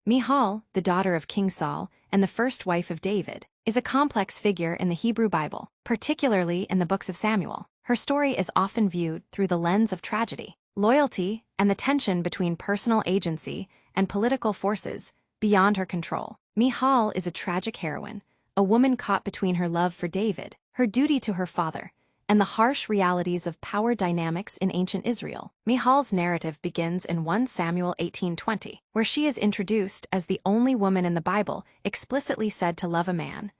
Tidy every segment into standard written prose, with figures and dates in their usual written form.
Michal, the daughter of King Saul and the first wife of David, is a complex figure in the Hebrew Bible, particularly in the books of Samuel. Her story is often viewed through the lens of tragedy, loyalty, and the tension between personal agency and political forces beyond her control. Michal is a tragic heroine, a woman caught between her love for David, her duty to her father, and the harsh realities of power dynamics in ancient Israel. Michal's narrative begins in 1 Samuel 18:20, where she is introduced as the only woman in the Bible explicitly said to love a man.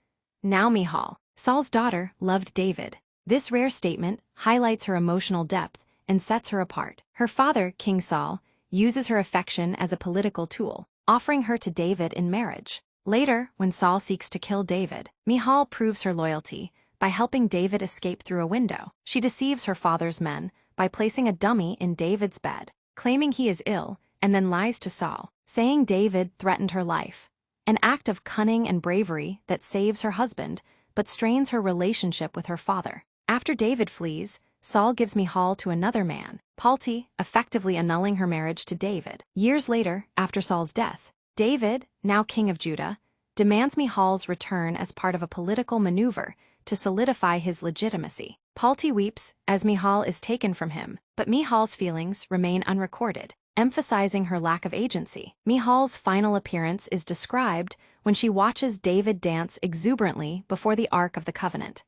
Now Michal, Saul's daughter, loved David. This rare statement highlights her emotional depth and sets her apart. Her father, King Saul, uses her affection as a political tool, offering her to David in marriage. Later, when Saul seeks to kill David, Michal proves her loyalty by helping David escape through a window. She deceives her father's men by placing a dummy in David's bed, claiming he is ill, and then lies to Saul, saying David threatened her life. An act of cunning and bravery that saves her husband, but strains her relationship with her father. After David flees, Saul gives Michal to another man, Palti, effectively annulling her marriage to David. Years later, after Saul's death, David, now king of Judah, demands Michal's return as part of a political maneuver to solidify his legitimacy. Palti weeps as Michal is taken from him, but Michal's feelings remain unrecorded, emphasizing her lack of agency. Michal's final appearance is described when she watches David dance exuberantly before the Ark of the Covenant.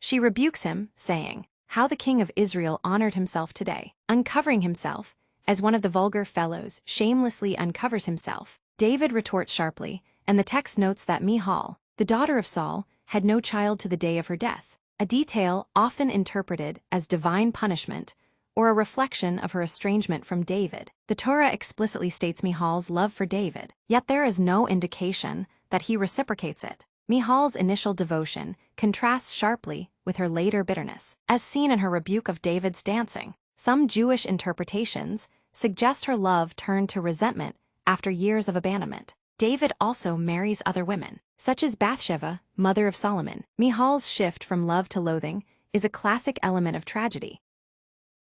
She rebukes him, saying, "How the king of Israel honored himself today, uncovering himself, as one of the vulgar fellows shamelessly uncovers himself." David retorts sharply, and the text notes that Michal, the daughter of Saul, had no child to the day of her death, a detail often interpreted as divine punishment or a reflection of her estrangement from David. The Torah explicitly states Michal's love for David, yet there is no indication that he reciprocates it. Michal's initial devotion contrasts sharply with her later bitterness, as seen in her rebuke of David's dancing. Some Jewish interpretations suggest her love turned to resentment after years of abandonment. David also marries other women, such as Bathsheba, mother of Solomon. Michal's shift from love to loathing is a classic element of tragedy.